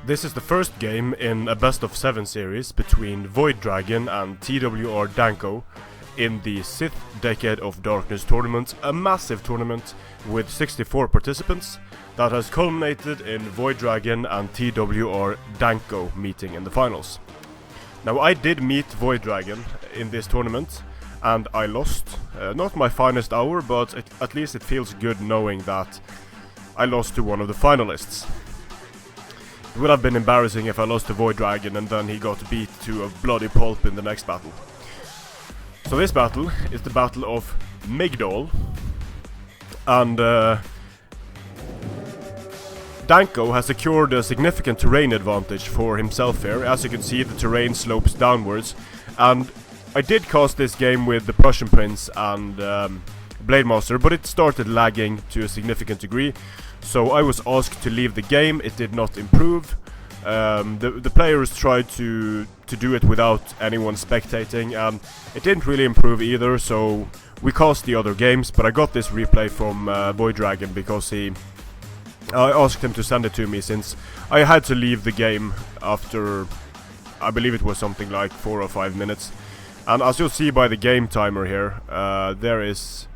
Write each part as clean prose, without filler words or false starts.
This is the first game in a best of 7 series between VoidDragon and TWR Danko in the SITH Decade of Darkness tournament, a massive tournament with 64 participants that has culminated in VoidDragon and TWR Danko meeting in the finals. Now, I did meet VoidDragon in this tournament and I lost. Not my finest hour, but at least it feels good knowing that I lost to one of the finalists. It would have been embarrassing if I lost to VoidDragon and then he got beat to a bloody pulp in the next battle. So this battle is the Battle of Migdol, and Danko has secured a significant terrain advantage for himself here. As you can see, the terrain slopes downwards, and I did cast this game with the Prussian Prince and Blade Master, but it started lagging to a significant degree, so I was asked to leave the game. It did not improve. The players tried to do it without anyone spectating, and it didn't really improve either, so we cast the other games. But I got this replay from VoidDragon because I asked him to send it to me, since I had to leave the game after, I believe it was something like 4 or 5 minutes. And as you'll see by the game timer here, there is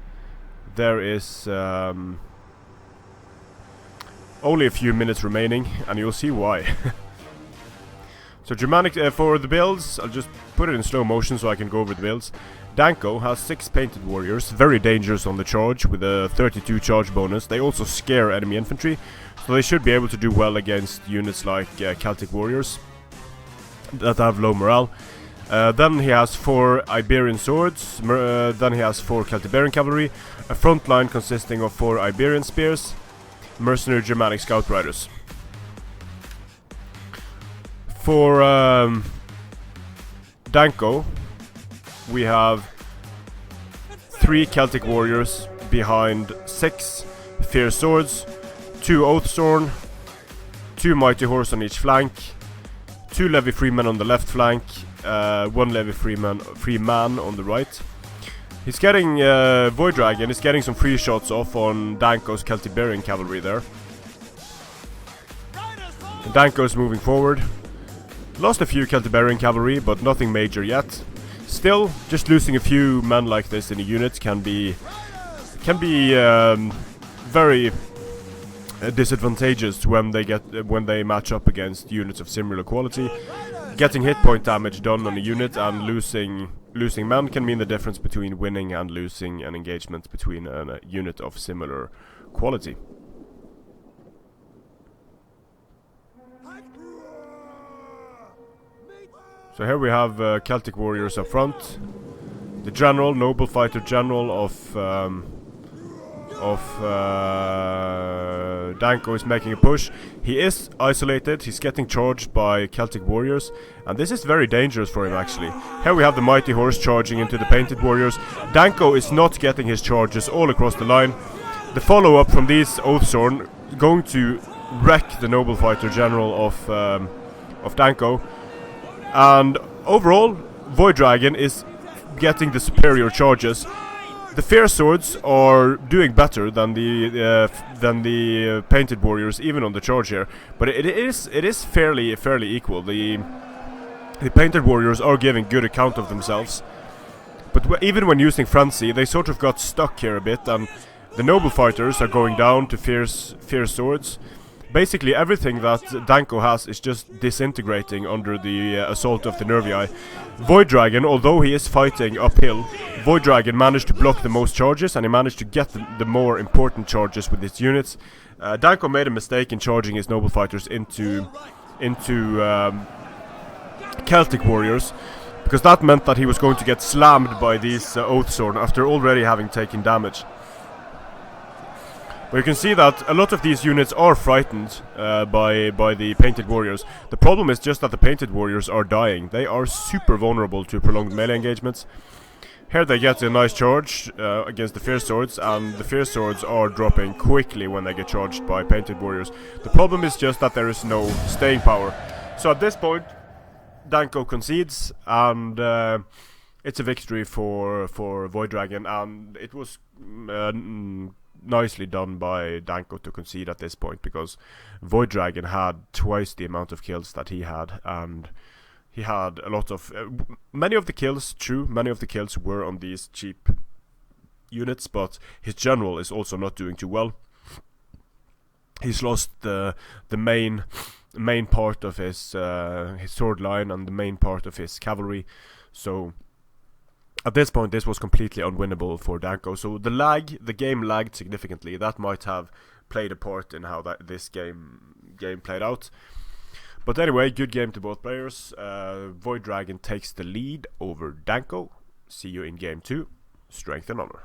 only a few minutes remaining, and you'll see why. So Germanic, for the builds, I'll just put it in slow motion so I can go over the builds. Danko has 6 painted warriors, very dangerous on the charge with a 32 charge bonus. They also scare enemy infantry, so they should be able to do well against units like Celtic warriors that have low morale. Then he has 4 Iberian swords, then he has 4 Celtiberian cavalry, a front line consisting of 4 Iberian spears, mercenary Germanic scout riders. For Danko, we have 3 Celtic warriors behind 6 fierce swords, 2 Oathsworn, 2 mighty horse on each flank, 2 levy freemen on the left flank, 1 levy free man on the right. He's getting VoidDragon is getting some free shots off on Danko's Celtiberian cavalry there. And Danko's moving forward. Lost a few Celtiberian cavalry, but nothing major yet. Still, just losing a few men like this in a unit can be very disadvantageous when they match up against units of similar quality. Getting hit point damage done on a unit and losing men can mean the difference between winning and losing an engagement between a unit of similar quality. So here we have Celtic warriors up front. The general, noble fighter general of Danko is making a push. He is isolated, he's getting charged by Celtic warriors, and this is very dangerous for him actually. Here we have the mighty horse charging into the painted warriors. Danko is not getting his charges all across the line. The follow-up from these Oathsworn going to wreck the noble fighter general of Danko. And overall, VoidDragon is getting the superior charges. The fierce swords are doing better than the painted warriors, even on the charge here. But it is fairly equal. The painted warriors are giving good account of themselves, but even when using frenzy, they sort of got stuck here a bit, and the noble fighters are going down to fierce swords. Basically everything that Danko has is just disintegrating under the assault of the Nervii. VoidDragon, although he is fighting uphill, VoidDragon managed to block the most charges, and he managed to get the more important charges with his units. Danko made a mistake in charging his noble fighters into Celtic warriors, because that meant that he was going to get slammed by these Oathsworn after already having taken damage. But you can see that a lot of these units are frightened by the painted warriors. The problem is just that the painted warriors are dying. They are super vulnerable to prolonged melee engagements. Here they get a nice charge against the fierce swords, and the fierce swords are dropping quickly when they get charged by painted warriors. The problem is just that there is no staying power. So at this point, Danko concedes, and it's a victory for VoidDragon, and it was nicely done by Danko to concede at this point, because VoidDragon had twice the amount of kills that he had, and he had a lot of many of the kills were on these cheap units, but his general is also not doing too well. He's lost the main part of his sword line and the main part of his cavalry, so at this point this was completely unwinnable for Danko. So the game lagged significantly. That might have played a part in how this game played out. But anyway, good game to both players. VoidDragon takes the lead over Danko. See you in game 2. Strength and honor.